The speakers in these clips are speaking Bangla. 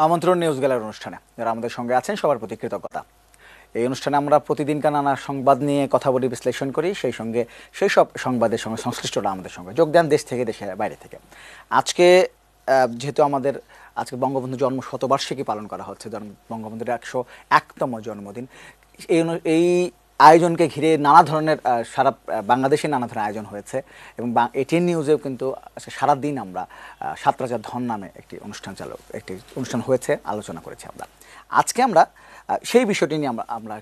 আমন্ত্রণ নিউজ গ্যালারি অনুষ্ঠানে যারা আমাদের সঙ্গে আছেন সবার প্রতি কৃতজ্ঞতা। এই অনুষ্ঠানে আমরা প্রতিদিনকার নানা সংবাদ নিয়ে কথা বলি, বিশ্লেষণ করি, সেই সব সংবাদের সঙ্গে সংশ্লিষ্টরা আমাদের সঙ্গে যোগ দেন দেশ থেকে, দেশের বাইরে থেকে। আজকে যেহেতু আজকে বঙ্গবন্ধু জন্ম শতবার্ষিকী পালন করা হচ্ছে, বঙ্গবন্ধুর 101তম জন্মদিন, এই আয়োজনকে ঘিরে নানা ধরনের সারা বাংলাদেশে নানা ধরনের আয়োজন হয়েছে এবং এটিএন নিউজেও কিন্তু সারাদিন আমরা সাত রাজার ধন নামে একটি অনুষ্ঠান হয়েছে, আলোচনা করেছি আমরা। আজকে আমরা সেই বিষয়টি নিয়ে আমরা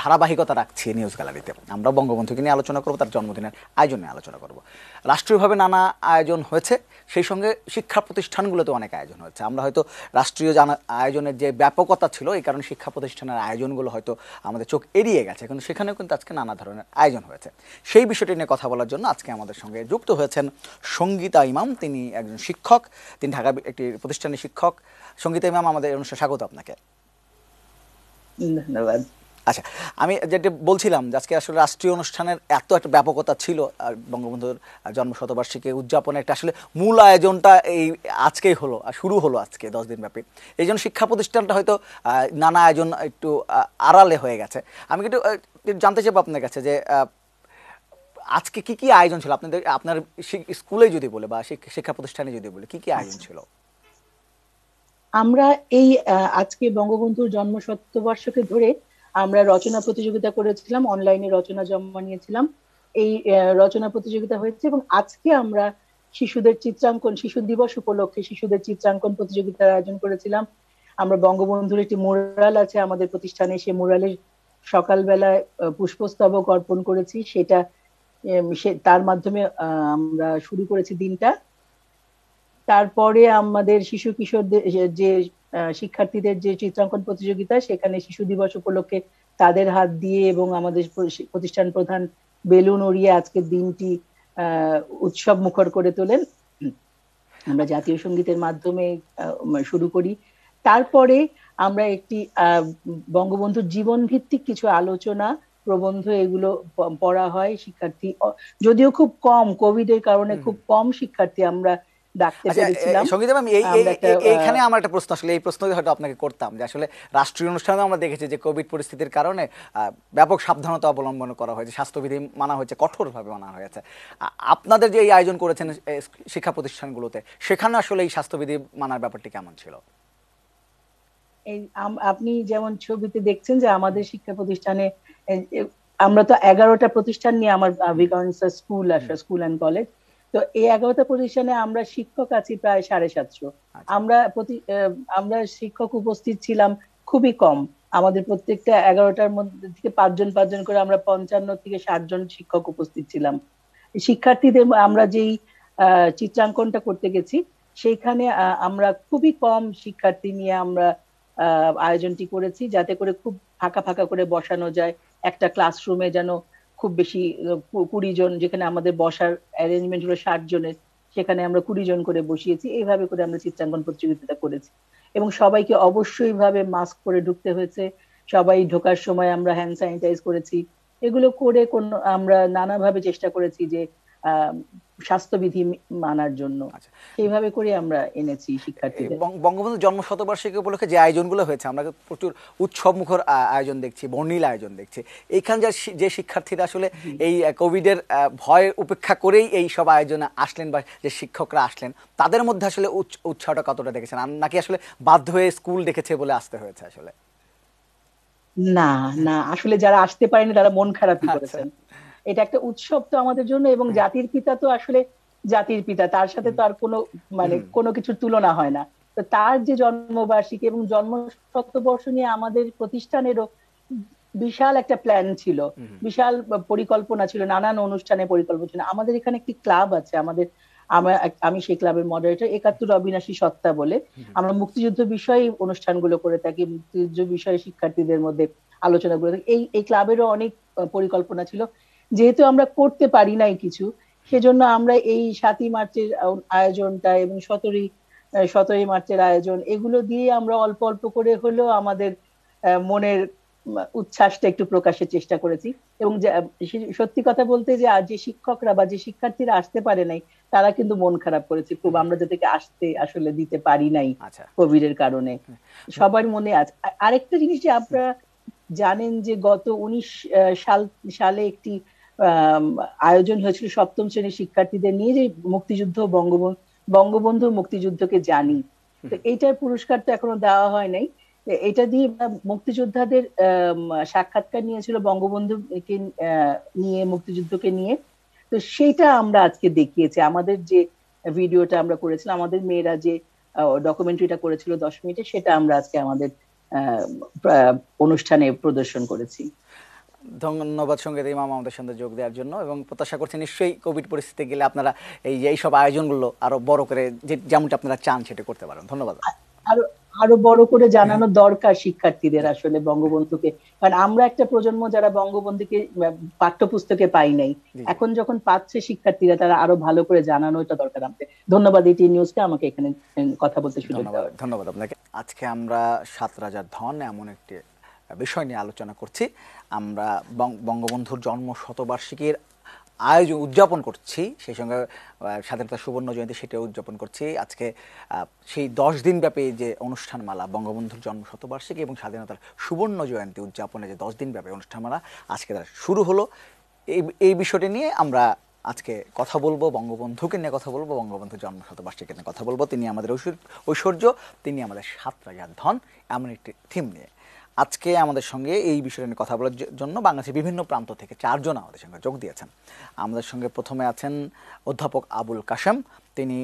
ধারাবাহিকতা রাখছি নিউজ গ্যালারিতে। আমরা বঙ্গবন্ধুকে নিয়ে আলোচনা করব, তার জন্মদিনের আয়োজন নিয়ে আলোচনা করব। রাষ্ট্রীয়ভাবে নানা আয়োজন হয়েছে, সেই সঙ্গে শিক্ষা প্রতিষ্ঠানগুলোতে অনেক আয়োজন হয়েছে। আমরা হয়তো রাষ্ট্রীয় আয়োজনের যে ব্যাপকতা ছিল, এই কারণে শিক্ষা প্রতিষ্ঠানের আয়োজনগুলো হয়তো আমাদের চোখ এড়িয়ে গেছে, কিন্তু সেখানেও কিন্তু আজকে নানা ধরনের আয়োজন হয়েছে। সেই বিষয়টি নিয়ে কথা বলার জন্য আজকে আমাদের সঙ্গে যুক্ত হয়েছেন সঙ্গীতা ইমাম। তিনি একজন শিক্ষক, তিনি ঢাকা একটি প্রতিষ্ঠানের শিক্ষক। সঙ্গীতা ইমাম, আমাদের অনুষ্ঠানে স্বাগত আপনাকে। ধন্যবাদ। আচ্ছা, আমি যেটা বলছিলাম যে আজকে আসলে রাষ্ট্রীয় অনুষ্ঠানের একটা ব্যাপকতা ছিল, বঙ্গবন্ধুর জন্ম শতবার্ষিকী উদযাপনের একটা আসলে মূল আয়োজনটা এই আজকেই হলো, শুরু হলো আজকে 10 দিন ব্যাপী। এই জন্য শিক্ষা প্রতিষ্ঠানটা হয়তো নানা আয়োজন একটু আড়ালে হয়ে গেছে। আমি একটু জানতে চাইবো আপনার কাছে যে আজকে কি কি আয়োজন ছিল আপনার স্কুলে যদি বলে বা শিক্ষা প্রতিষ্ঠানে যদি বলে, কি কি আয়োজন ছিল? আমরা এই আজকে বঙ্গবন্ধুর জন্ম শতবর্ষকে ধরে আমরা রচনা প্রতিযোগিতা করেছিলাম, অনলাইনে রচনা জমা নিয়েছিলাম। এই রচনা প্রতিযোগিতা হয়েছে এবং আজকে আমরা শিশুদের চিত্রাঙ্কন, শিশু দিবস উপলক্ষে শিশুদের চিত্রাঙ্কন প্রতিযোগিতার আয়োজন করেছিলাম। আমরা বঙ্গবন্ধুর একটি মুরাল আছে আমাদের প্রতিষ্ঠানে, সেই মুরালের সকালবেলায় পুষ্পস্তবক অর্পণ করেছি। সেটা তার মাধ্যমে আমরা শুরু করেছি দিনটা। তারপরে আমাদের শিশু কিশোরদের যে শিক্ষার্থীদের যে চিত্রাঙ্কন প্রতিযোগিতা, সেখানে শিশু দিবস উপলক্ষে তাদের হাত দিয়ে এবং আমাদের প্রতিষ্ঠান প্রধান বেলুন উড়িয়ে আজকের দিনটি উৎসব মুখর করে তোলেন। আমরা জাতীয় সঙ্গীতের মাধ্যমে শুরু করি। তারপরে আমরা একটি বঙ্গবন্ধুর জীবন ভিত্তিক কিছু আলোচনা, প্রবন্ধ, এগুলো পড়া হয়। শিক্ষার্থী যদিও খুব কম, কোভিড এর কারণে খুব কম শিক্ষার্থী আমরা ডাকতে পেরেছিলাম। সঙ্গীতা ম্যাম, এইখানে আমার একটা প্রশ্ন, আসলে এই প্রশ্নই হয়তো আপনাকে করতাম যে আসলে রাষ্ট্রীয় অনুষ্ঠানে আমরা দেখেছি যে কোভিড পরিস্থিতির কারণে ব্যাপক সাবধানতা অবলম্বন করা হয়েছে, স্বাস্থ্যবিধি মানা হয়েছে, কঠোরভাবে মানা হয়েছে। আপনাদের যে এই আয়োজন করেছেন শিক্ষা প্রতিষ্ঠানগুলোতে, সেখানে আসলে এই স্বাস্থ্যবিধি মানার ব্যাপারটি কেমন ছিল? আপনি যেমন ছবিতে দেখছেন যে আমাদের শিক্ষা প্রতিষ্ঠানে আমরা তো 11টা প্রতিষ্ঠান নিয়ে আমার স্কুল অ্যান্ড কলেজ। তো এই 11টা প্রতিষ্ঠানে আমরা শিক্ষক আছি প্রায় 750। আমরা শিক্ষক উপস্থিত ছিলাম খুবই কম। আমাদের প্রত্যেকটা 11টার মধ্যে থেকে 5 জন করে আমরা 55 থেকে 60 জন শিক্ষক উপস্থিত ছিলাম। শিক্ষার্থীদের আমরা যেই চিত্রাঙ্কনটা করতে গেছি, সেইখানে আমরা খুবই কম শিক্ষার্থী নিয়ে আমরা আয়োজনটি করেছি, যাতে করে খুব ফাঁকা ফাঁকা করে বসানো যায়। একটা ক্লাসরুমে যেন খুব বেশি 20 জন, যেখানে আমাদের বসার অ্যারেঞ্জমেন্ট হলো 60 জনের, সেখানে আমরা 20 জন করে বসিয়েছি। এইভাবে করে আমরা চিত্রাঙ্কন প্রতিযোগিতাটা করেছি এবং সবাইকে অবশ্যই ভাবে মাস্ক পরে ঢুকতে হয়েছে। সবাই ঢোকার সময় আমরা হ্যান্ড স্যানিটাইজ করেছি। এগুলো করে আমরা নানাভাবে চেষ্টা করেছি যে স্বাস্থ্যবিধি মানার জন্য। সেইভাবে করে আমরা এনেছি শিক্ষার্থীদের। বঙ্গবন্ধু জন্ম শতবার্ষিকী উপলক্ষে যে আয়োজনগুলো হয়েছে, আমরা প্রচুর উৎসব মুখর আয়োজন দেখছি, বর্ণিল আয়োজন দেখছি। এইখানে যে শিক্ষার্থীরা আসলে এই কোভিডের ভয় উপেক্ষা করেই এই সব আয়োজনে আসলেন বা যে শিক্ষকরা আসলেন, তাদের মধ্যে আসলে উৎসাহটা কতটা দেখেছেন, নাকি আসলে বাধ্য হয়ে স্কুল দেখেছে বলে আসতে হয়েছে? আসলে না না, আসলে যারা আসতে পারেনি তারা মন খারাপই করেছেন। এটা একটা উৎসব তো আমাদের জন্য, এবং জাতির পিতা তো আসলে জাতির পিতা, তার সাথে তো আর কোনো কিছুর তুলনা হয় না। তো তার যে জন্মবার্ষিকী এবং জন্ম শতবর্ষ নিয়ে আমাদের প্রতিষ্ঠানেরও বিশাল একটা প্ল্যান ছিল, বিশাল পরিকল্পনা ছিল, নানান অনুষ্ঠানে পরিকল্পনা ছিল। আমাদের এখানে একটি ক্লাব আছে, আমি সেই ক্লাবের মডারেটর, 71 অবিনাশী সত্তা বলে। আমরা মুক্তিযুদ্ধ বিষয়ে অনুষ্ঠানগুলো করে থাকি, মুক্তিযুদ্ধ বিষয়ে শিক্ষার্থীদের মধ্যে আলোচনা করে থাকি। এই ক্লাবেরও অনেক পরিকল্পনা ছিল। যেহেতু আমরা করতে পারি নাই কিছু, সেজন্য আমরা এই 7ই মার্চের আয়োজনটা এবং 17ই মার্চের আয়োজন, এগুলো দিয়ে আমরা অল্প অল্প করে হলেও আমাদের মনের উচ্ছ্বাসটা একটু প্রকাশের চেষ্টা করেছি। এবং সত্যি কথা বলতে যে আজ যে শিক্ষকরা বা যে শিক্ষার্থীরা আসতে পারে নাই, তারা কিন্তু মন খারাপ করেছে খুব, আমরা যাদেরকে আসতে আসলে দিতে পারি নাই আচ্ছা। কোভিড এর কারণে। সবার মনে আছে। আরেকটা জিনিস যে আপনারা জানেন যে গত 19 সালে একটি আম, আয়োজন হয়েছিল সপ্তম শ্রেণীর শিক্ষার্থীদের নিয়ে, যে মুক্তিযুদ্ধ বঙ্গবন্ধু মুক্তিযুদ্ধকে জানি। তো এইটার পুরস্কার তো এখনো দেওয়া হয় নাই। তো এটা দিয়ে মুক্তিযোদ্ধাদের সাক্ষাৎকার নিয়েছিল বঙ্গবন্ধুকে নিয়ে, মুক্তিযুদ্ধকে নিয়ে। তো সেইটা আমরা আজকে দেখিয়েছি, আমাদের যে ভিডিওটা আমরা করেছিলাম, আমাদের মেয়েরা যে ডকুমেন্টারিটা করেছিল 10 মিনিটে, সেটা আমরা আজকে আমাদের আহ, অনুষ্ঠানে প্রদর্শন করেছি। ধন্যবাদ সঙ্গীত ইমাম আমাদের সঙ্গে যোগ দেওয়ার জন্য, এবং প্রত্যাশা করছি নিশ্চয়ই কোভিড পরিস্থিতি গেলে আপনারা এই সব আয়োজনগুলো আরো বড় করে যেমনটা আপনারা চান সেটা করতে পারেন। ধন্যবাদ। আরো আরো বড় করে জানানো দরকার শিক্ষার্থীদের আসলে বঙ্গবন্ধুকে। কারণ আমরা একটা প্রজন্ম যারা বঙ্গবন্ধুকে পাঠ্যপুস্তকে পাই নাই, জি, জি। এখন যখন পাচ্ছে শিক্ষার্থীরা, তারা আরো ভালো করে জানানো এটা দরকার আমাদের। ধন্যবাদ এটি নিউজকে আমাকে এখানে কথা বলতে সুযোগ ধন্যবাদ, দেওয়ার। ধন্যবাদ আপনাকে। আজকে আমরা সাত রাজার ধন এমন একটি বিষয় নিয়ে আলোচনা করছি। আমরা বঙ্গবন্ধুর জন্ম শতবার্ষিকীর আয়োজন উদযাপন করছি, সেই সঙ্গে স্বাধীনতা সুবর্ণ জয়ন্তী সেটাও উদযাপন করছি আজকে। সেই 10 দিন ব্যাপী যে অনুষ্ঠানমালা, বঙ্গবন্ধুর জন্ম শতবার্ষিকী এবং স্বাধীনতার সুবর্ণ জয়ন্তী উদযাপনে যে 10 দিন ব্যাপী অনুষ্ঠানমালা আজকে তার শুরু হলো। এই বিষয়টি নিয়ে আমরা আজকে কথা বলবো, বঙ্গবন্ধুকে নিয়ে কথা বলবো, বঙ্গবন্ধুর জন্ম শতবার্ষিকী নিয়ে কথা বলবো। তিনি আমাদের ঐশ্বর্য, তিনি আমাদের সাত রাজার ধন, এমন একটি থিম নিয়ে আজকে আমাদের সঙ্গে এই বিষয় নিয়ে কথা বলার জন্য বাংলাদেশের বিভিন্ন প্রান্ত থেকে 4 জন আমাদের সঙ্গে যোগ দিয়েছেন। আমাদের সঙ্গে প্রথমে আছেন অধ্যাপক আবুল কাশেম। তিনি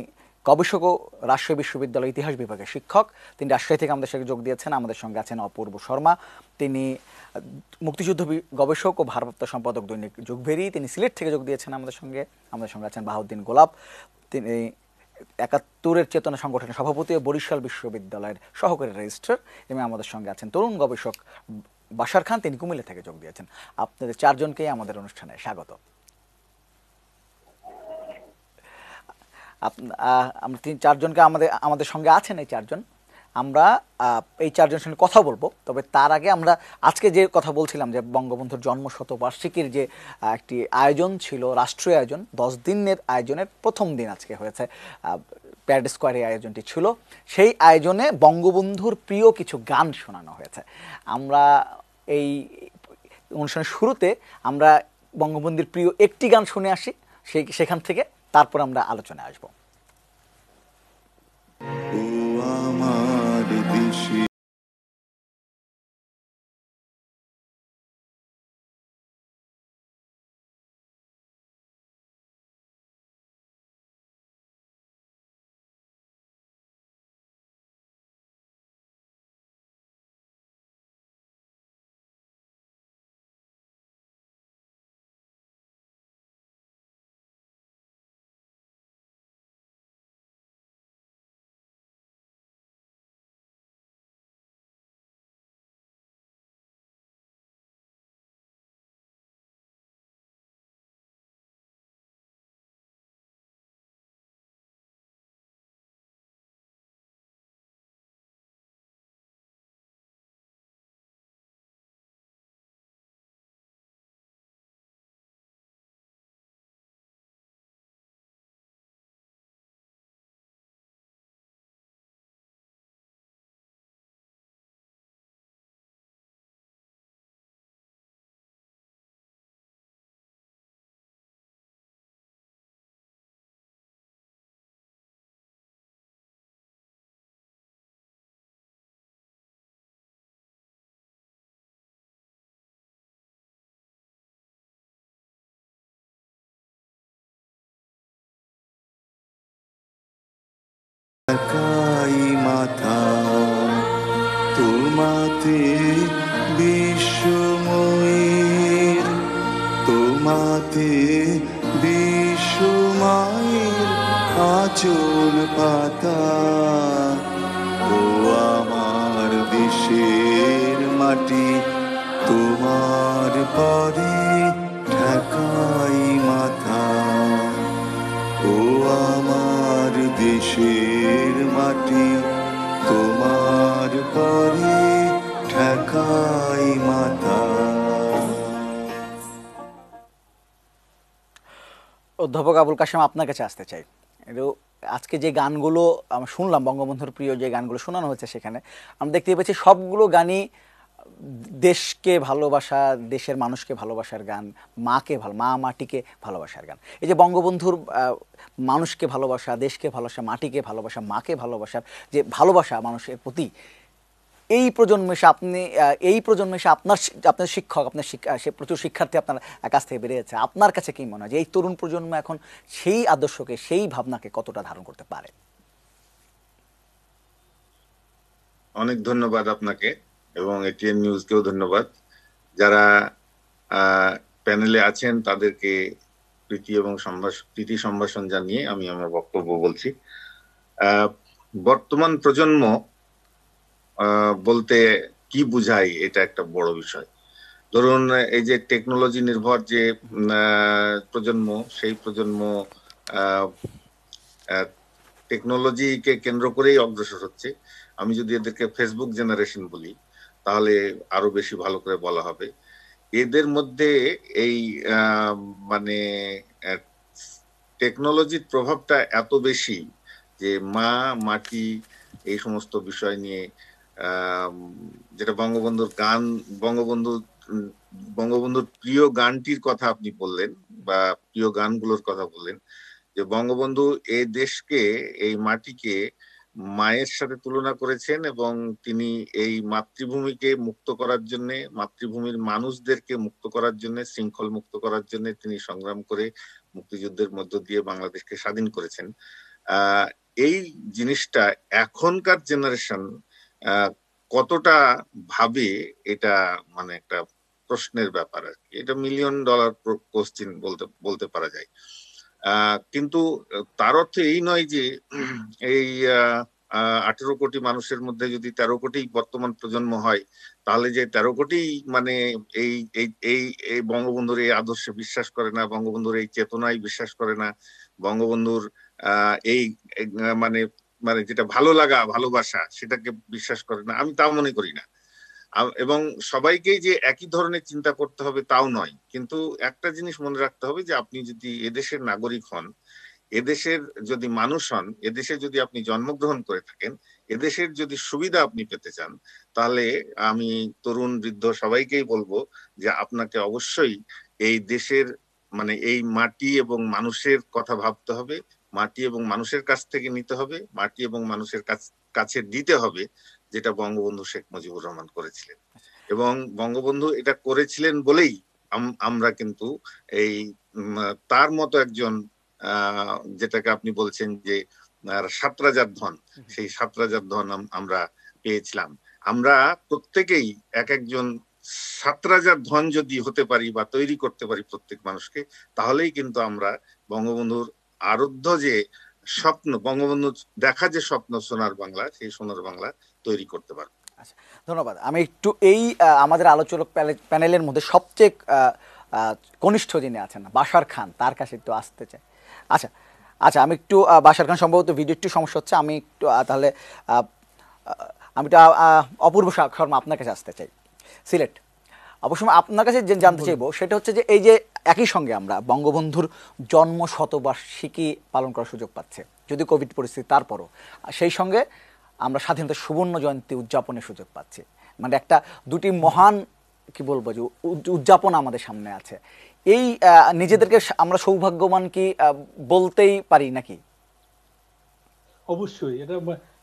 গবেষক ও রাজশাহী বিশ্ববিদ্যালয় ইতিহাস বিভাগের শিক্ষক। তিনি রাজশাহী থেকে আমাদের সঙ্গে যোগ দিয়েছেন। আমাদের সঙ্গে আছেন অপূর্ব শর্মা। তিনি মুক্তিযুদ্ধ গবেষক ও ভারপ্রাপ্ত সম্পাদক দৈনিক যুগভেরি। তিনি সিলেট থেকে যোগ দিয়েছেন আমাদের সঙ্গে। আমাদের সঙ্গে আছেন বাহাউদ্দিন গোলাপ। তিনি 71-এর চেতনা সংগঠনের সভাপতি ও বরিশাল বিশ্ববিদ্যালয়ের সহকারী রেজিস্ট্রার। এবং আমাদের সঙ্গে আছেন তরুণ গবেষক বাশার খান, তিনি কুমিল্লা থেকে যোগ দিয়েছেন। আপনাদের 4 জনকেই আমাদের অনুষ্ঠানে স্বাগত। আমরা 4জনকে আমাদের সঙ্গে আছেন এই 4জন। আমরা এই 4জনের সঙ্গে কথা বলবো, তবে তার আগে আমরা আজকে যে কথা বলছিলাম যে বঙ্গবন্ধুর জন্ম শতবার্ষিকীর যে একটি আয়োজন ছিল, রাষ্ট্রীয় আয়োজন, 10 দিনের আয়োজনের প্রথম দিন আজকে হয়েছে, প্যারেড স্কোয়ারে আয়োজনটি ছিল। সেই আয়োজনে বঙ্গবন্ধুর প্রিয় কিছু গান শোনানো হয়েছে। আমরা এই অনুষ্ঠানের শুরুতে আমরা বঙ্গবন্ধুর প্রিয় একটি গান শুনে আসি, সেখান থেকে তারপর আমরা আলোচনায় আসবো। ও আমার দেশে একাই মাথা তোমাতে বিশ্বময়ের, তোমাতে বিশ্বময়ের আঁচল পাতা। ও আমার দেশের মাটি, তোমার পরে ঠেকাই মাথা। ও আমার দেশের মাটি, তোমার পরে ঠেকাই মাথা। অধ্যাপক আবুল কাশেম, আপনার কাছে আসতে চাই। একটু আজকে যে গানগুলো আমরা শুনলাম, বঙ্গবন্ধুর প্রিয় যে গানগুলো শোনানো হচ্ছে, সেখানে আমরা দেখতে পাচ্ছি সবগুলো গানই দেশকে ভালোবাসা, দেশের মানুষকে ভালোবাসার গান, মাকে ভালো, মা মাটিকে ভালোবাসার গান। এই যে বঙ্গবন্ধুর মানুষকে ভালোবাসা, দেশকে ভালোবাসা, মাটিকে ভালোবাসা, মাকে ভালোবাসার যে ভালোবাসা মানুষের প্রতি, এই প্রজন্মে এসে আপনি এই প্রজন্মে এসে আপনার শিক্ষক, আপনার সে প্রচুর শিক্ষার্থী আপনার কাছ থেকে বেরিয়েছে, আপনার কাছে কি মনে হয় যে এই তরুণ প্রজন্ম এখন সেই আদর্শকে, সেই ভাবনাকে কতটা ধারণ করতে পারে? অনেক ধন্যবাদ আপনাকে এবং এটিএন নিউজকেও ধন্যবাদ। যারা প্যানেলে আছেন তাদেরকে প্রীতি সম্ভাষণ জানিয়ে আমি আমার বক্তব্য বলছি। বর্তমান প্রজন্ম বলতে কি বুঝাই, এটা একটা বড় বিষয়। ধরুন, এই যে টেকনোলজি নির্ভর যে প্রজন্ম, সেই প্রজন্ম টেকনোলজিকে কেন্দ্র করেই অগ্রসর হচ্ছে। আমি যদি এদেরকে ফেসবুক জেনারেশন বলি তাহলে আরো বেশি ভালো করে বলা হবে। এদের মধ্যে এই মানে টেকনোলজির প্রভাবটা এত বেশি যে মা মাটি এই সমস্ত বিষয় নিয়ে, যেটা বঙ্গবন্ধুর প্রিয় গানটির কথা আপনি বললেন বা প্রিয় গানগুলোর কথা বললেন, যে বঙ্গবন্ধু এই দেশকে, এই মাটিকে মায়ের সাথে তুলনা করেছেন এবং তিনি এই মাতৃভূমিকে মুক্ত করার জন্য, মাতৃভূমির মানুষদেরকে মুক্ত করার জন্য, শৃঙ্খল মুক্ত করার জন্য তিনি সংগ্রাম করে মুক্তিযুদ্ধের মধ্য দিয়ে বাংলাদেশকে স্বাধীন করেছেন। এই জিনিসটা এখনকার জেনারেশন কতটা ভাবে, এটা মানে একটা প্রশ্নের ব্যাপার আর কি। এটা $1,000,000 কোশ্চেন বলতে পারা যায়। কিন্তু তার অর্থ এই নয় যে এই 18 কোটি মানুষের মধ্যে যদি 13 কোটি বর্তমান প্রজন্ম হয়, তাহলে যে 13 কোটি মানে এই এই এই বঙ্গবন্ধুর এই আদর্শে বিশ্বাস করে না, বঙ্গবন্ধুর এই চেতনায় বিশ্বাস করে না, বঙ্গবন্ধুর এই মানে মানে যেটা ভালো লাগা, ভালোবাসা, সেটাকে বিশ্বাস করে না, আমি তাও মনে করি না। এবং সবাইকেই যে একই ধরনের চিন্তা করতে হবে তাও নয়। কিন্তু একটা জিনিস মনে রাখতে হবে যে আপনি যদি এদেশের নাগরিক হন, এদেশের যদি মানুষ হন, এদেশে যদি আপনি জন্মগ্রহণ করে থাকেন, এদেশের যদি সুবিধা আপনি পেতে চান, তাহলে আমি তরুণ বৃদ্ধ সবাইকেই বলবো যে আপনাকে অবশ্যই এই দেশের মানে এই মাটি এবং মানুষের কথা ভাবতে হবে, মাটি এবং মানুষের কাছ থেকে নিতে হবে, মাটি এবং মানুষের কাছে দিতে হবে, যেটা বঙ্গবন্ধু শেখ মুজিবুর রহমান করেছিলেন। এবং বঙ্গবন্ধু এটা করেছিলেন বলেই আমরা কিন্তু এই তার মতো একজন যেটাকে আপনি বলছেন যে 7 রাজার ধন, সেই 7 রাজার ধন আমরা পেয়েছিলাম। আমরা প্রত্যেকেই এক একজন 7 রাজার ধন যদি হতে পারি বা তৈরি করতে পারি প্রত্যেক মানুষকে, তাহলেই কিন্তু আমরা বঙ্গবন্ধুর আরাধ্য যে স্বপ্ন, বঙ্গবন্ধু দেখা যে স্বপ্ন সোনার বাংলা, সেই সোনার বাংলা তৈরি করতে পারবো। আচ্ছা, ধন্যবাদ। আমি একটু এই আমাদের আলোচক প্যানেলের মধ্যে সবচেয়ে কনিষ্ঠ যিনি আছেন বাশার খান, তার কাছে একটু আসতে চাই। আচ্ছা আচ্ছা, আমি একটু বাশার খান, সম্ভবত ভিডিও একটু সমস্যা হচ্ছে, আমি একটু তাহলে আমি একটু অপূর্ব শর্মা আপনার কাছে আসতে চাই, সিলেট। অবশ্যই আপনার কাছে জানতে চাইবো সেটা হচ্ছে যে এই যে একই সঙ্গে আমরা বঙ্গবন্ধুর জন্ম শতবার্ষিকী পালন করার সুযোগ পাচ্ছে, যদি কোভিড পরিস্থিতি, তারপরও সেই সঙ্গে আমরা স্বাধীনতা সুবর্ণ জয়ন্তী উদযাপনের সুযোগ পাচ্ছি। মানে একটা দুটি মহান কি বলবো যে উদযাপন আমাদের সামনে আছে। এই নিজেদেরকে আমরা সৌভাগ্যবান কি বলতেই পারি নাকি? অবশ্যই, এটা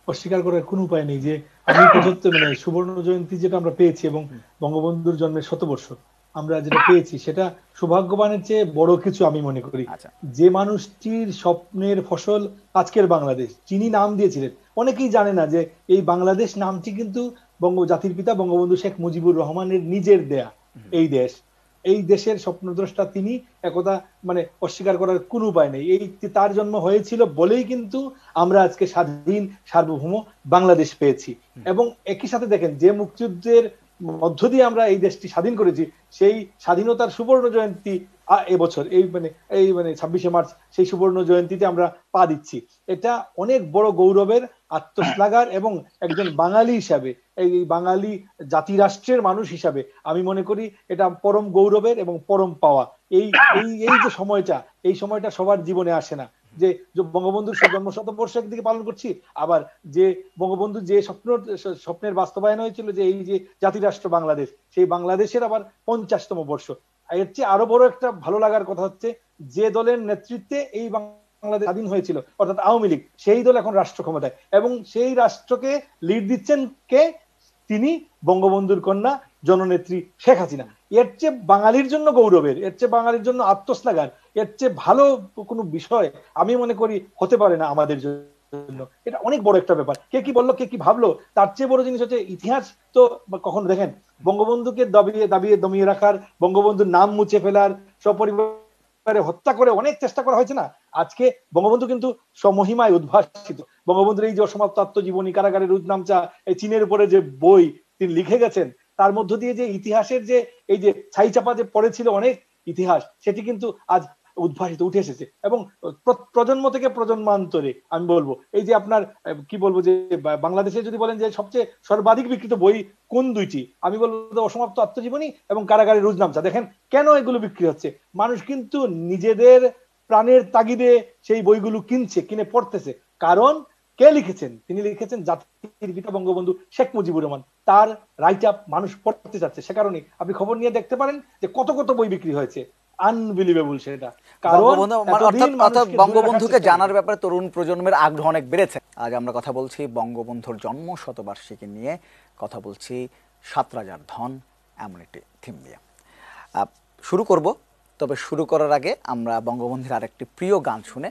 অস্বীকার করার কোনো উপায় নেই যে আমি পর্যন্ত মানে সুবর্ণ জয়ন্তী যেটা আমরা পেয়েছি এবং বঙ্গবন্ধুর জন্মের 100 বর্ষ আমরা যেটা পেয়েছি, সেটা সৌভাগ্যবানের চেয়ে বড় কিছু আমি মনে করি। যে মানুষটির স্বপ্নের ফসল আজকের বাংলাদেশ, যিনি নাম দিয়েছিলেন, অনেকেই জানে না যে এই বাংলাদেশ নামটি কিন্তু জাতির পিতা বঙ্গবন্ধু শেখ মুজিবুর রহমানের নিজের দেয়া এই দেশ, এই দেশের স্বপ্নদ্রষ্টা তিনি, একথা মানে অস্বীকার করার কোনো উপায় নেই। এই তার জন্ম হয়েছিল বলেই কিন্তু আমরা আজকে স্বাধীন সার্বভৌম বাংলাদেশ পেয়েছি। এবং একই সাথে দেখেন যে মুক্তিযুদ্ধের মধ্য দিয়ে আমরা এই দেশটি স্বাধীন করেছি, সেই স্বাধীনতার সুবর্ণ জয়ন্তী এবছর এই 26শে মার্চ সেই সুবর্ণ জয়ন্তীতে আমরা পা দিচ্ছি। এটা অনেক বড় গৌরবের, আত্মশ্লাঘার, এবং একজন বাঙালি হিসাবে, এই বাঙালি জাতি রাষ্ট্রের মানুষ হিসাবে আমি মনে করি এটা পরম গৌরবের এবং পরম পাওয়া। এই এই এই যে সময়টা, এই সময়টা সবার জীবনে আসে না, যে বঙ্গবন্ধুর জন্মশতবর্ষ একদিকে পালন করছি, আবার যে বঙ্গবন্ধু যে স্বপ্নের বাস্তবায়ন হয়েছিল যে এই যে জাতিরাষ্ট্র বাংলাদেশ, সেই বাংলাদেশের আবার 50তম বর্ষ। এর চেয়ে আরো বড় একটা ভালো লাগার কথা হচ্ছে, যে দলের নেতৃত্বে এই বাংলাদেশ স্বাধীন হয়েছিল, অর্থাৎ আওয়ামী লীগ, সেই দল এখন রাষ্ট্র ক্ষমতায়, এবং সেই রাষ্ট্রকে লিড দিচ্ছেন কে? তিনি বঙ্গবন্ধুর কন্যা জননেত্রী শেখ হাসিনা। এর চেয়ে বাঙালির জন্য গৌরবের, এর চেয়ে বাঙালির জন্য আত্মশ্লাঘার, এর চেয়ে ভালো কোনো বিষয় আমি মনে করি হতে পারে না আমাদের জন্য। এটা অনেক বড় একটা ব্যাপার। কে কি বললো, কে কি ভাবলো, তার চেয়ে বড় জিনিস হচ্ছে ইতিহাস। তো কখনো দেখেন বঙ্গবন্ধুকে দমিয়ে রাখার, বঙ্গবন্ধুর নাম মুছে ফেলার, সপরিবারে হত্যা করে অনেক চেষ্টা করা হয়েছে না। আজকে বঙ্গবন্ধু কিন্তু স্বমহিমায় উদ্ভাসিত। বঙ্গবন্ধুর এই যে অসমাপ্ত আত্মজীবনী, কারাগারের রুদ্রনামচা, এই চীনের উপরে যে বই তিনি লিখে গেছেন, তার মধ্য দিয়ে যে ইতিহাসের যে এই যে ছাই চাপা যে পড়েছিল অনেক ইতিহাস, সেটি কিন্তু আজ উদ্ভাসিত উঠে এসেছে। এবং প্রজন্ম থেকে প্রজন্মান্তরে আমি বলবো, এই যে আপনার কি বলবো, যে বাংলাদেশে যদি বলেন যে সবচেয়ে সর্বাধিক বিক্রিত বই কোন দুইটি, আমি বলবো অসমাপ্ত আত্মজীবনী এবং কারাগারের রুদ্রনামচা। দেখেন কেন এগুলো বিক্রি হচ্ছে, মানুষ কিন্তু নিজেদের প্রাণের তাগিদে সেই বইগুলো কিনে পড়তেছে। কারণ কে লিখেছেন? তিনি লিখেছেন জাতির পিতা বঙ্গবন্ধু শেখ মুজিবুর রহমান। তার রাইট আপ মানুষ পড়তে চাচ্ছে। সে কারণে আপনি খবর নিয়ে দেখতে পারেন যে কত কত বই বিক্রি হয়েছে। আনবিলিভেবল সেটা। কারণ বঙ্গবন্ধুকে জানার ব্যাপারে তরুণ প্রজন্মের আগ্রহ অনেক বেড়েছে। আজ আমরা কথা বলছি বঙ্গবন্ধুর জন্ম শতবার্ষিকী নিয়ে, কথা বলছি 7 রাজার ধন এমন একটি থিম নিয়ে। শুরু করব, তবে শুরু করার আগে আমরা বঙ্গবন্ধুর আরেকটি প্রিয় গান শুনে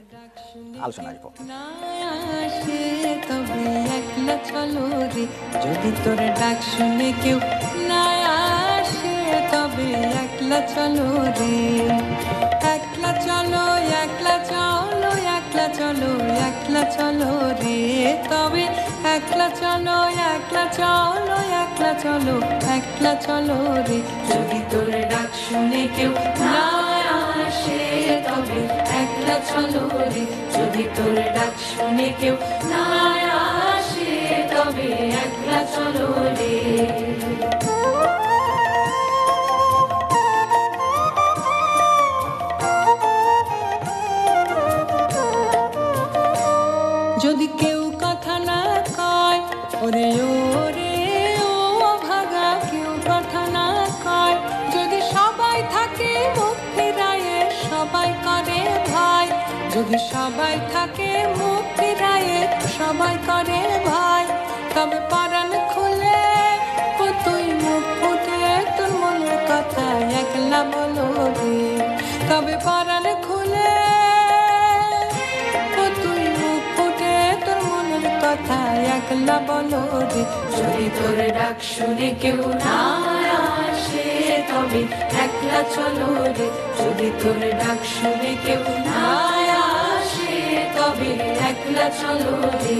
আলোচনা আসবো। যদি তোর ডাক শুনে কেউ না আসে, তবে একলা চলো রে, একলা চলো, একলা চলো, একলা চলো, একলা চলো রে, তবে একলা চলো, একলা চলো, একলা চলো, একলা চলো রে। যদি তোর ডাক শুনে কেউ না আসে, তবে একলা চলো রে, যদি তোর ডাক শুনে কেউ না আসে, তবে একলা চলো রে। যদি কেউ কথা না কয়, ওরে ওরে ও ভাগা, কেউ কথা না কয়, যদি সবাই থাকে মুখ ফিরায়ে, সবাই করে ভয়, যদি সবাই থাকে মুখ ফিরায়ে, সবাই করে ভয়, তবে পরাণ খুলে ও তুই মুখ ফুটে তোর মনের কথা একলা বলো রে, তবে পরাণ খুলে কথা একলা বলো রে। যদি তোর ডাক শুনে কেউ না আসে, তবে একলা চলো রে, যদি তোর ডাক শুনে কেউ না আসে, তবে একলা চলো রে,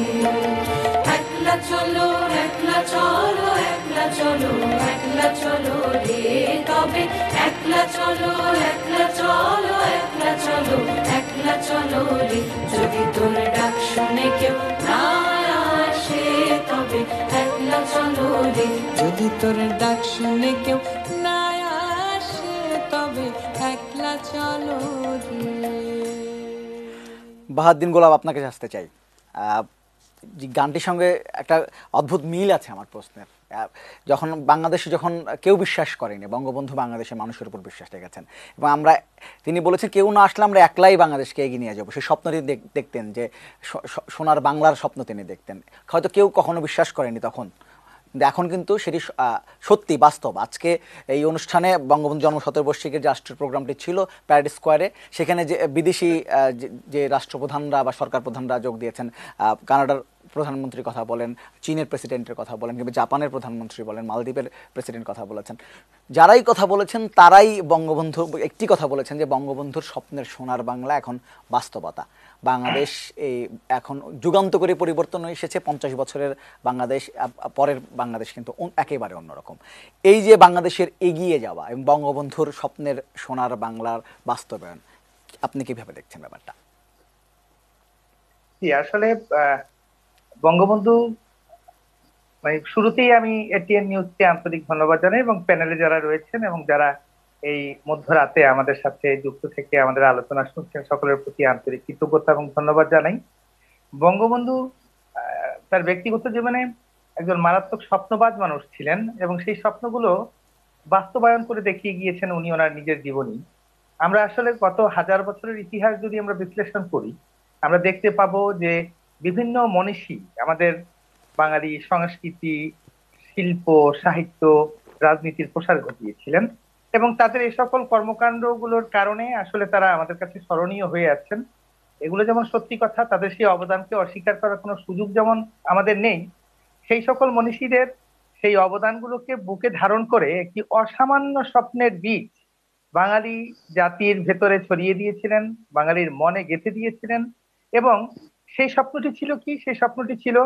একলা চলো, একলা চলো, একলা চলো, একলা চলো রে, তবে একলা চলো, একলা চলো, একলা চলো, একলা চলো রে। যদি তোর ডাক শুনে কেউ না আসে, তবে একলা চলো রে, যদি তোর ডাক শুনে কেউ না আসে, তবে একলা চলো রে। বাহাদ্দিন গোলাপ, আপনাকে জানতে চাই, গানটির সঙ্গে একটা অদ্ভুত মিল আছে আমার প্রশ্নের। যখন বাংলাদেশে যখন কেউ বিশ্বাস করেনি, বঙ্গবন্ধু বাংলাদেশের মানুষের উপর বিশ্বাস রেখেছেন, এবং তিনি বলেছেন কেউ না আসলে আমরা একলাই বাংলাদেশকে এগিয়ে নিয়ে যাবো, সেই স্বপ্ন তিনি দেখতেন, যে সোনার বাংলার স্বপ্ন তিনি দেখতেন। হয়তো কেউ কখনো বিশ্বাস করেনি তখন, কিন্তু এখন কিন্তু সেটি সত্যি বাস্তব। আজকে এই অনুষ্ঠানে বঙ্গবন্ধু জন্ম শতবার্ষিকীর যে রাষ্ট্রীয় প্রোগ্রামটি ছিল প্যারেড স্কোয়ারে, সেখানে যে বিদেশি যে রাষ্ট্রপ্রধানরা বা সরকার প্রধানরা যোগ দিয়েছেন, কানাডার প্রধানমন্ত্রীর কথা বলেন, চীনের প্রেসিডেন্টের কথা বলেন, কিংবা জাপানের প্রধানমন্ত্রী বলেন, মালদ্বীপের প্রেসিডেন্ট কথা বলেছেন, যারাই কথা বলেছেন তারাই বঙ্গবন্ধু একটি কথা বলেছেন যে বঙ্গবন্ধুর স্বপ্নের সোনার বাংলা এখন বাস্তবতা। বাংলাদেশ এই এখন যুগান্তকারী পরিবর্তন এসেছে, 50 বছরের বাংলাদেশ পরের বাংলাদেশ কিন্তু একেবারে অন্যরকম। এই যে বাংলাদেশের এগিয়ে যাওয়া এবং বঙ্গবন্ধুর স্বপ্নের সোনার বাংলার বাস্তবায়ন, আপনি কিভাবে দেখছেন ব্যাপারটা? আসলে বঙ্গবন্ধু মানে শুরুতেই আমি এটিএন নিউজকে আন্তরিক ধন্যবাদ জানাই, এবং প্যানেলে যারা রয়েছেন এবং যারা এই মধ্যরাতে আমাদের সাথে যুক্ত থেকে আমাদের আলোচনা শুনছেন সকলের প্রতি আন্তরিক কৃতজ্ঞতা এবং ধন্যবাদ জানাই। বঙ্গবন্ধু তার ব্যক্তিগত জীবনে একজন মারাত্মক স্বপ্নবাজ মানুষ ছিলেন, এবং সেই স্বপ্নগুলো বাস্তবায়ন করে দেখিয়ে গিয়েছেন উনি ওনার নিজের জীবনী। আমরা আসলে গত হাজার বছরের ইতিহাস যদি আমরা বিশ্লেষণ করি, আমরা দেখতে পাবো যে বিভিন্ন মনীষী আমাদের বাঙালি সংস্কৃতি, শিল্প, সাহিত্য, রাজনীতির প্রসার ঘটিয়েছিলেন, এবং তাদের এই সকল কর্মকাণ্ডগুলোর কারণে আসলে তারা আমাদের কাছে স্মরণীয় হয়ে আছেন। এগুলো যেমন সত্যি কথা, তাদের সেই অবদানকে অস্বীকার করার কোনো সুযোগ যেমন আমাদের নেই, সেই সকল মনীষীদের সেই অবদানগুলোকে বুকে ধারণ করে একটি অসামান্য স্বপ্নের বীজ বাঙালি জাতির ভেতরে ছড়িয়ে দিয়েছিলেন, বাঙালির মনে গেঁথে দিয়েছিলেন। এবং সেই স্বপ্নটি ছিল কি? সেই স্বপ্নটি ছিল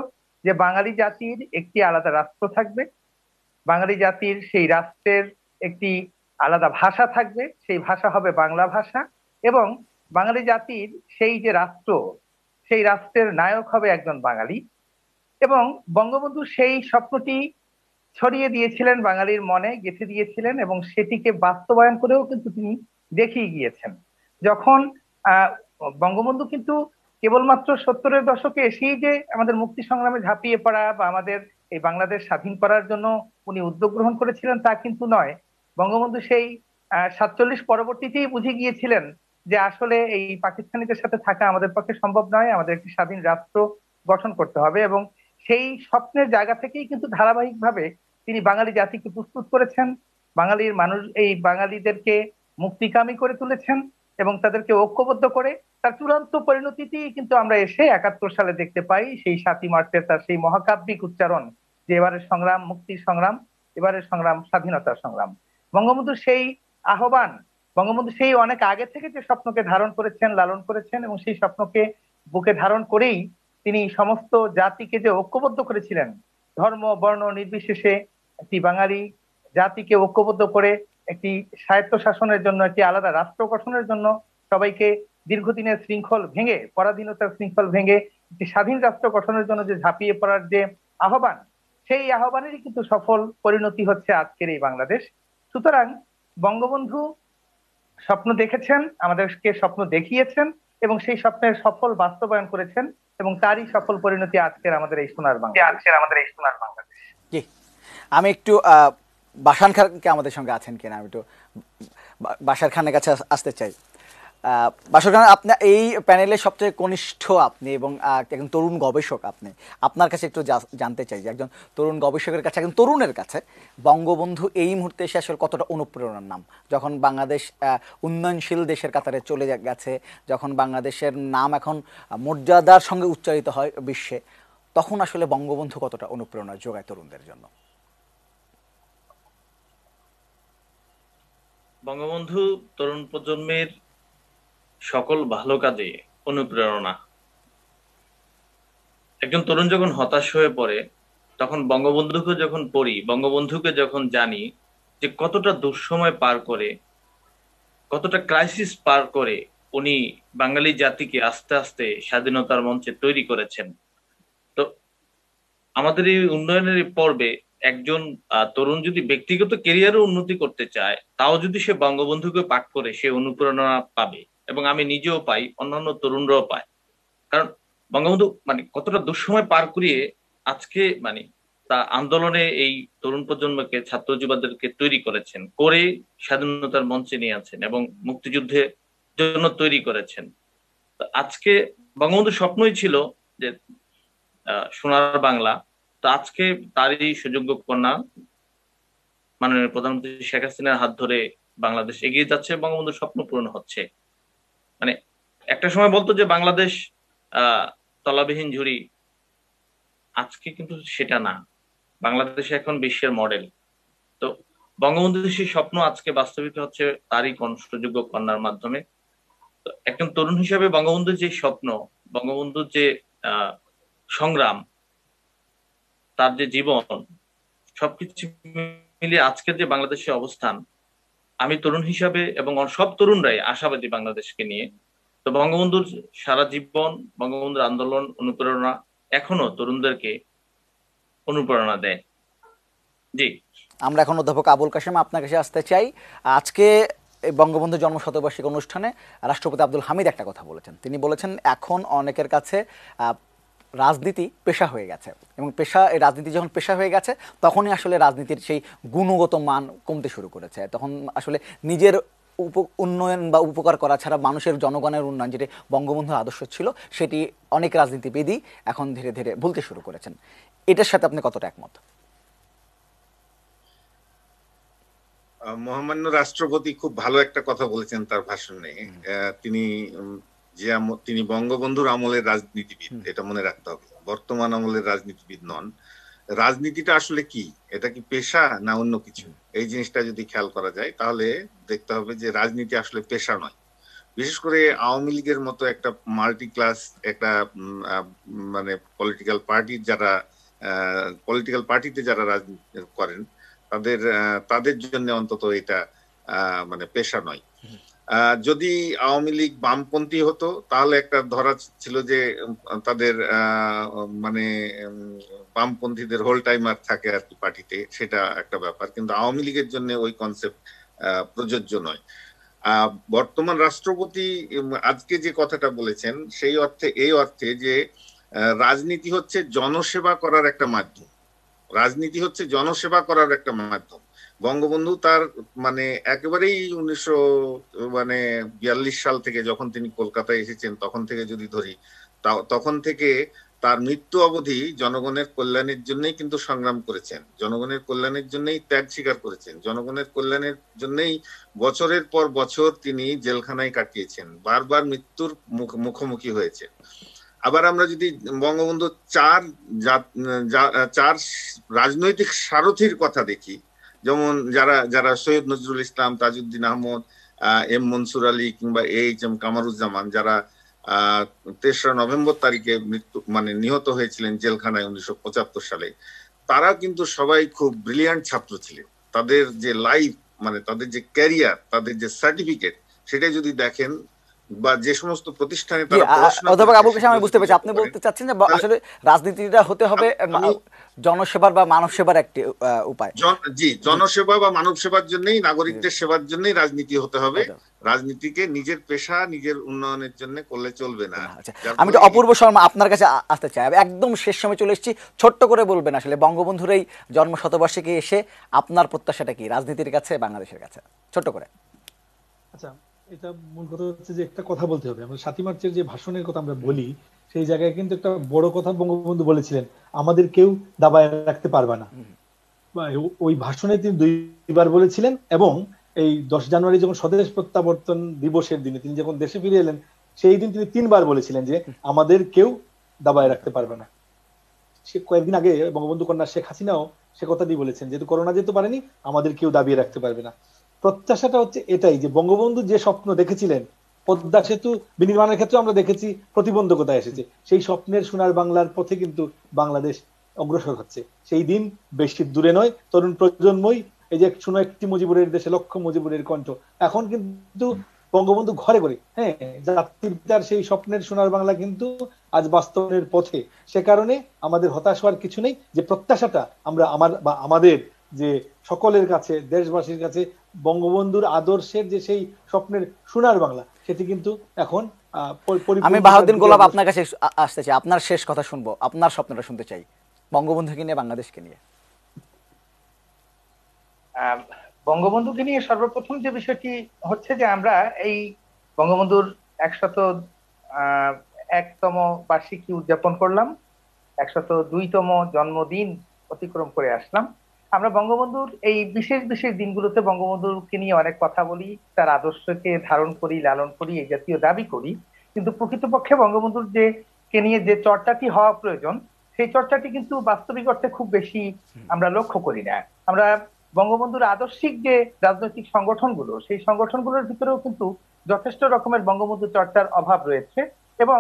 যে বাঙালি জাতির একটি আলাদা রাষ্ট্র থাকবে, বাঙালি জাতির সেই রাষ্ট্রের একটি আলাদা ভাষা থাকবে, সেই ভাষা হবে বাংলা ভাষা, এবং বাঙালি জাতির সেই যে রাষ্ট্র, সেই রাষ্ট্রের নায়ক হবে একজন বাঙালি। এবং বঙ্গবন্ধু সেই স্বপ্নটি ছড়িয়ে দিয়েছিলেন, বাঙালির মনে গেঁথে দিয়েছিলেন, এবং সেটিকে বাস্তবায়ন করেও কিন্তু তিনি দেখিয়ে গিয়েছেন। যখন বঙ্গবন্ধু কিন্তু কেবলমাত্র 70-এর দশকে এসেই যে আমাদের মুক্তি সংগ্রামে ঝাঁপিয়ে পড়া বা আমাদের এই বাংলাদেশ স্বাধীন করার জন্য উনি উদ্যোগ গ্রহণ করেছিলেন তা কিন্তু নয়। বঙ্গবন্ধু সেই 47 পরবর্তীতেই বুঝে গিয়েছিলেন যে আসলে এই পাকিস্তানিদের সাথে থাকা আমাদের পক্ষে সম্ভব নয়, আমাদের একটি স্বাধীন রাষ্ট্র গঠন করতে হবে। এবং সেই স্বপ্নের জায়গা থেকেই কিন্তু ধারাবাহিকভাবে তিনি বাঙালি জাতিকে প্রস্তুত করেছেন, বাঙালির মানুষ এই বাঙালিদেরকে মুক্তিকামী করে তুলেছেন, এবং তাদেরকে ঐক্যবদ্ধ করে তার চূড়ান্ত পরিণতিতেই কিন্তু আমরা এসে 71 সালে দেখতে পাই সেই 7ই মার্চের তার সেই মহাকাব্যিক উচ্চারণ যে এবারের সংগ্রাম মুক্তির সংগ্রাম, এবারের সংগ্রাম স্বাধীনতার সংগ্রাম। বঙ্গবন্ধুর সেই আহ্বান, বঙ্গবন্ধু সেই অনেক আগে থেকে যে স্বপ্নকে ধারণ করেছেন, লালন করেছেন, এবং সেই স্বপ্নকে বুকে ধারণ করেই তিনি সমস্ত জাতিকে যে ঐক্যবদ্ধ করেছিলেন, ধর্ম বর্ণ নির্বিশেষে একটি বাঙালি জাতিকে ঐক্যবদ্ধ করে একটি স্বায়ত্ত শাসনের জন্য, একটি আলাদা রাষ্ট্র গঠনের জন্য সবাইকে দীর্ঘদিনের শৃঙ্খল ভেঙে, পরাধীনতার শৃঙ্খল ভেঙে একটি স্বাধীন রাষ্ট্র গঠনের জন্য যে ঝাঁপিয়ে পড়ার যে আহ্বান, সেই আহ্বানেরই কিন্তু সফল পরিণতি হচ্ছে আজকের এই বাংলাদেশ। সুতরাং বঙ্গবন্ধু স্বপ্ন দেখেছেন, আমাদেরকে স্বপ্ন দেখিয়েছেন, এবং সেই স্বপ্নের সফল বাস্তবায়ন করেছেন, এবং তারই সফল পরিণতি আজকের আমাদের এই সোনার বাংলাদেশ। জি, আমি একটু বাশার খানকে আমাদের সঙ্গে আছেন কিনা, আমি একটু বাশার খানের কাছে আসতে চাই। বাশার খান, আপনি এই প্যানেলের সবচেয়ে কনিষ্ঠ আপনি, এবং একজন তরুণ গবেষক আপনি। আপনার কাছে একটু জানতে চাই যে একজন তরুণ গবেষকের কাছে, একজন তরুণের কাছে বঙ্গবন্ধু এই মুহূর্তে এসে আসলে কতটা অনুপ্রেরণার নাম? যখন বাংলাদেশ উন্নয়নশীল দেশের কাতারে চলে গেছে, যখন বাংলাদেশের নাম এখন মর্যাদার সঙ্গে উচ্চারিত হয় বিশ্বে, তখন আসলে বঙ্গবন্ধু কতটা অনুপ্রেরণা যোগায় তরুণদের জন্য? বঙ্গবন্ধু তরুণ প্রজন্মের সকল ভালো কাজে অনুপ্রেরণা। একজন তরুণ যখন হতাশ হয়ে পড়ে, তখন বঙ্গবন্ধুকে যখন পড়ি, বঙ্গবন্ধুকে যখন জানি যে কতটা দুঃসময় পার করে, কতটা ক্রাইসিস পার করে উনি বাঙালি জাতিকে আস্তে আস্তে স্বাধীনতার মঞ্চে তৈরি করেছেন। তো আমাদের এই উন্নয়নের পর্বে একজন তরুণ যদি ব্যক্তিগত ক্যারিয়ারও উন্নতি করতে চায়, তাও যদি সে বঙ্গবন্ধুকে পাঠ করে, সে অনুপ্রেরণা পাবে, এবং আমি নিজেও পাই, অন্যান্য তরুণরাও পায়। কারণ বঙ্গবন্ধু কতটা দুঃসময় পার করিয়ে আজকে তা আন্দোলনে এই তরুণ প্রজন্মকে, ছাত্র যুবকদেরকে তৈরি করেছেন, করে স্বাধীনতার মঞ্চে নিয়ে আছেন এবং মুক্তিযুদ্ধের জন্য তৈরি করেছেন। আজকে বঙ্গবন্ধুর স্বপ্নই ছিল যে সোনার বাংলা। তো আজকে তারই সুযোগ্য কন্যা মাননীয় প্রধানমন্ত্রী শেখ হাসিনার হাত ধরে বাংলাদেশ এগিয়ে যাচ্ছে, বঙ্গবন্ধুর স্বপ্ন পূরণ হচ্ছে। একটা সময় বলতো যে বাংলাদেশ তলাবিহীন ঝুড়ি, আজকে কিন্তু সেটা না। বাংলাদেশ এখন বিশ্বের মডেল। তো বঙ্গবন্ধুর সেই স্বপ্ন আজকে বাস্তবিত হচ্ছে তারই সুযোগ্য কন্যার মাধ্যমে। তো একজন তরুণ হিসেবে বঙ্গবন্ধুর যে স্বপ্ন, বঙ্গবন্ধুর যে আহ সংগ্রাম, তার যে জীবন, সবকিছু মিলিয়ে আজকের যে বাংলাদেশের অবস্থান, আমি তরুণ হিসাবে এবং সব তরুণরাই আশাবাদী বাংলাদেশকে নিয়ে। তো বঙ্গবন্ধুর সারা জীবন, বঙ্গবন্ধুর আন্দোলন, অনুপ্রেরণা এখনো তরুণদেরকে অনুপ্রেরণা দেয়। জি, আমরা এখন অধ্যাপক আবুল কাশেম আপনার কাছে আসতে চাই। আজকে এই বঙ্গবন্ধু জন্মশতবার্ষিকী অনুষ্ঠানে রাষ্ট্রপতি আব্দুল হামিদ একটা কথা বলেছেন। তিনি বলেছেন এখন অনেকের কাছে রাজনীতি পেশা হয়ে গেছে, এবং এই রাজনীতি যখন পেশা হয়ে গেছে তখনই আসলে রাজনীতির সেই গুণগত মান কমতে শুরু করেছে। তখন আসলে নিজের উন্নয়ন বা উপকার করা ছাড়া মানুষের, জনগণের উন্নয়ন, যেটি বঙ্গবন্ধুর আদর্শ ছিল, সেটি অনেক রাজনীতিবিদই এখন ধীরে ধীরে ভুলতে শুরু করেছেন। এটার সাথে আপনি কতটা একমত? মহামান্য রাষ্ট্রপতি খুব ভালো একটা কথা বলেছেন তার ভাষণে। তিনি তিনি বঙ্গবন্ধুর আমলের রাজনীতিবিদ, এটা মনে রাখতে হবে, বর্তমান আমলের রাজনীতিবিদ নন। রাজনীতিটা আসলে কি, এটা কি পেশা না অন্য কিছু? এই জিনিসটা যদি খেয়াল করা যায় তাহলে দেখতে হবে যে রাজনীতি আসলে পেশা নয়। বিশেষ করে আওয়ামী লীগের মতো একটা মাল্টি ক্লাস একটা মানে পলিটিক্যাল পার্টিতে যারা রাজনীতি করেন তাদের জন্য অন্তত এটা মানে পেশা নয়। যদি আওয়ামী লীগ বামপন্থী হতো তাহলে একটা ধরা ছিল যে তাদের মানে বামপন্থীদের হোল টাইমার থাকে আর কি পার্টিতে, সেটা একটা ব্যাপার। কিন্তু আওয়ামী লীগের জন্য ওই কনসেপ্ট প্রযোজ্য নয়। বর্তমান রাষ্ট্রপতি আজকে যে কথাটা বলেছেন এই অর্থে যে রাজনীতি হচ্ছে জনসেবা করার একটা মাধ্যম। রাজনীতি হচ্ছে জনসেবা করার একটা মাধ্যম। বঙ্গবন্ধু তার মানে একেবারেই 1942 সাল থেকে যখন তিনি কলকাতায় এসেছেন তখন থেকে যদি ধরি, তখন থেকে তার মৃত্যু অবধি জনগণের কল্যাণের জন্যই কিন্তু সংগ্রাম করেছেন, জনগণের কল্যাণের জন্যই ত্যাগ স্বীকার করেছেন, জনগণের কল্যাণের জন্যই বছরের পর বছর তিনি জেলখানায় কাটিয়েছেন, বারবার মৃত্যুর মুখোমুখি হয়েছে। আবার আমরা যদি বঙ্গবন্ধু চার রাজনৈতিক সারথীর কথা দেখি, যেমন যারা সৈয়দ নজরুল ইসলাম, তাজউদ্দিন আহমদ, এম মনসুর আলী কিংবা এইচ.এম. কামারুজ্জামান, যারা 3রা নভেম্বর তারিখে নিহত হয়েছিলেন জেলখানায় 1975 সালে, তারা কিন্তু সবাই খুব ব্রিলিয়ান্ট ছাত্র ছিলেন। তাদের যে লাইফ, তাদের যে ক্যারিয়ার, তাদের যে সার্টিফিকেট, সেটা যদি দেখেন বা যে সমস্ত প্রতিষ্ঠানে তারা পড়াশোনা, অধ্যাপক আবুল কাশেম, আমি বুঝতে পেরেছি আপনি বলতে চাচ্ছেন যে আসলে রাজনীতিটা হতে হবে জনসেবার বা মানব সেবার একটি উপায়। জি, জনসেবা বা মানব সেবার জন্যই, নাগরিকদের সেবার জন্যই রাজনীতি হতে হবে। রাজনীতিকে নিজের পেশা, নিজের উন্নয়নের জন্য করলে চলবে না। আমি তো অপূর্ব শর্মা আপনার কাছে আসতে চাই, একদম শেষ সময় চলে এসেছি, ছোট্ট করে বলবেন আসলে বঙ্গবন্ধুর এই জন্ম শতবার্ষিকী এসে আপনার প্রত্যাশাটা কি রাজনীতির কাছে, বাংলাদেশের কাছে, ছোট্ট করে? আচ্ছা, এটা মূল কথা হচ্ছে যে একটা কথা বলতে হবে। আমরা 7ই মার্চের যে ভাষণের কথা আমরা বলি, সেই জায়গায় কিন্তু একটা বড় কথা বঙ্গবন্ধু বলেছিলেন, আমাদের কেউ দাবায় রাখতে পারবে না। ওই ভাষণে তিনি 2বার বলেছিলেন, এবং এই 10 জানুয়ারি যখন স্বদেশ প্রত্যাবর্তন দিবসের দিনে তিনি যখন দেশে ফিরে এলেন, সেই দিন তিনি 3বার বলেছিলেন যে আমাদের কেউ দাবায় রাখতে পারবে না। সে কয়েকদিন আগে বঙ্গবন্ধু কন্যা শেখ হাসিনাও সে কথাটি বলেছেন, যেহেতু করোনা যেতে পারেনি, আমাদের কেউ দাবিয়ে রাখতে পারবে না। প্রত্যাশাটা হচ্ছে এটাই যে বঙ্গবন্ধু যে স্বপ্ন দেখেছিলেন, পদ্মা সেতু বিনির্মাণের ক্ষেত্রে আমরা দেখেছি প্রতিবন্ধকতা এসেছে, সেই স্বপ্নের সোনার বাংলার পথে কিন্তু বাংলাদেশ অগ্রসর হচ্ছে। সেই দিন বেশি দূরে নয়, তরুণ প্রজন্মই এই যে শুনো একটি মুজিবুরের দেশে লক্ষ মুজিবুরের কণ্ঠ, এখন কিন্তু বঙ্গবন্ধু ঘরে ঘরে, হ্যাঁ, জাতির পিতার সেই স্বপ্নের সোনার বাংলা কিন্তু আজ বাস্তবের পথে। সে কারণে আমাদের হতাশ হওয়ার কিছু নেই, যে প্রত্যাশাটা আমরা আমাদের যে সকলের কাছে, দেশবাসীর কাছে বঙ্গবন্ধুর আদর্শের যে সেই স্বপ্নের সোনার বাংলা, সেটি কিন্তু এখন আমি বাহাউদ্দিন গোলাপ আপনার কাছে আসতে চাই, আপনার শেষ কথা শুনবো, আপনার স্বপ্নটা শুনতে চাই বঙ্গবন্ধুকে নিয়ে, বাংলাদেশকে নিয়ে। বঙ্গবন্ধুকে নিয়ে সর্বপ্রথম যে বিষয়টি হচ্ছে যে আমরা এই বঙ্গবন্ধুর 101তম বার্ষিকী উদযাপন করলাম, 102তম জন্মদিন অতিক্রম করে আসলাম। আমরা বঙ্গবন্ধুর এই বিশেষ বিশেষ দিনগুলোতে বঙ্গবন্ধুকে নিয়ে অনেক কথা বলি, তার আদর্শকে ধারণ করি, লালন করি, এই জাতীয় দাবি করি, কিন্তু প্রকৃতপক্ষে বঙ্গবন্ধুর কে নিয়ে যে চর্চাটি হওয়া প্রয়োজন, সেই চর্চাটি কিন্তু বাস্তবিক অর্থে খুব বেশি আমরা লক্ষ্য করি না। আমরা বঙ্গবন্ধুর আদর্শিক যে রাজনৈতিক সংগঠনগুলো, সেই সংগঠনগুলোর ভিতরেও কিন্তু যথেষ্ট রকমের বঙ্গবন্ধু চর্চার অভাব রয়েছে। এবং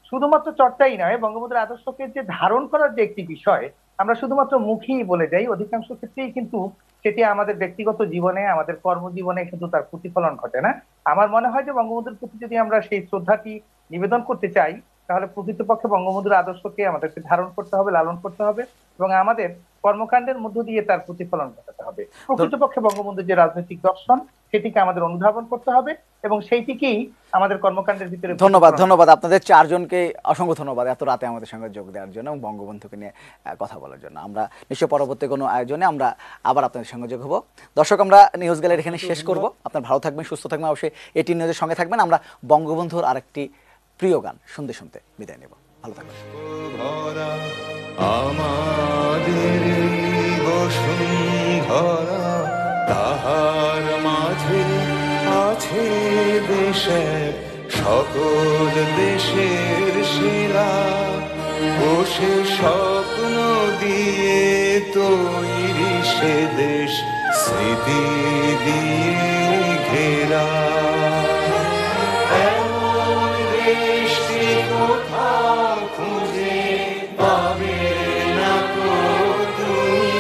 শুধুমাত্র চর্চাই নয়, বঙ্গবন্ধুর আদর্শকে যে ধারণ করার যে একটি বিষয়, আমরা শুধুমাত্র মুখেই বলে যাই, অধিকাংশ ক্ষেত্রেই কিন্তু সেটি আমাদের ব্যক্তিগত জীবনে, আমাদের কর্মজীবনে কিন্তু তার প্রতিফলন ঘটে না। আমার মনে হয় যে বঙ্গবন্ধুর প্রতি যদি আমরা সেই শ্রদ্ধাটি নিবেদন করতে চাই, তাহলে প্রকৃতপক্ষে বঙ্গবন্ধুর আদর্শকে আমাদেরকে ধারণ করতে হবে, লালন করতে হবে এবং আমাদের কর্মকাণ্ডের মধ্য দিয়ে তার প্রতিফলন ঘটাতে হবে। প্রকৃতপক্ষে বঙ্গবন্ধুর যে রাজনৈতিক দর্শন, সেটিকে আমাদের অনুধাবন করতে হবে এবং সেইটিকেই আমাদের কর্মকাণ্ডের ভিতরে। ধন্যবাদ আপনাদের চারজনকে, অসংখ্য ধন্যবাদ এত রাতে আমাদের সঙ্গে যোগ দেওয়ার জন্য এবং বঙ্গবন্ধুকে নিয়ে কথা বলার জন্য। আমরা নিশ্চয় পরবর্তী কোনো আয়োজনে আমরা আবার আপনাদের সঙ্গে যোগ হবো। দর্শক, আমরা নিউজ গ্যালারি এখানে শেষ করব। আপনার ভালো থাকবেন, সুস্থ থাকবেন, অবশ্যই এটিএন নিউজের সঙ্গে থাকবেন। আমরা বঙ্গবন্ধুর আরেকটি প্রিয় গান শুনতে শুনতে বিদায় নেব। ভালো থাকবেন। আমাদের বসুন্ধরা, তাহার মাঝে আছে দেশের সকল দেশের সেরা, বসে স্বপ্ন দিয়ে তৈরি সে দেশ, স্মৃতি দিয়ে ঘেরা। এমন দেশটি কোথাও খুঁজে পাবে না তো তুমি,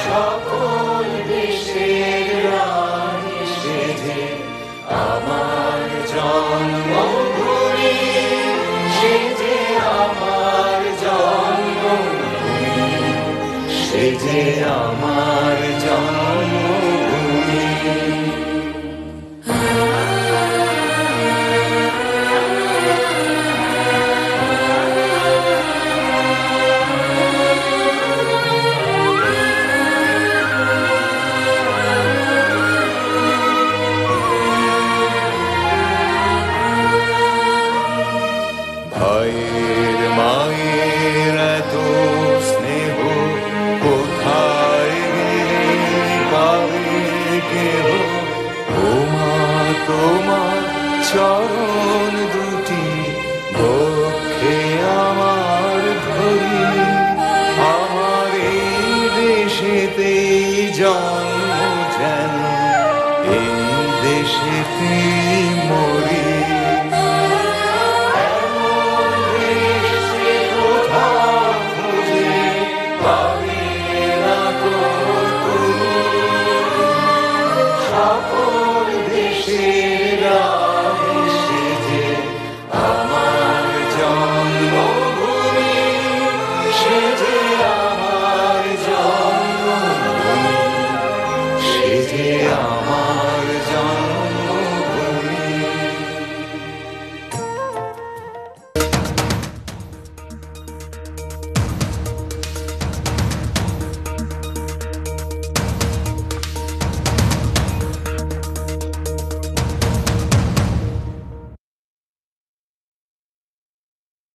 সকল দেশের রানী সেজে আমার জন্মভূমি, সেজে আমার জন্মভূমি, সেজে আমার জন্মভূমি। ভাইয়ের মায়ের এত স্নেহ কোথায় গেলে পাবে কেহ, ও মা তোমার চরণ দুটি বক্ষে আমার ধরি, আমার এই দেশেতেই জন্ম যেন এই দেশেতেই মরি।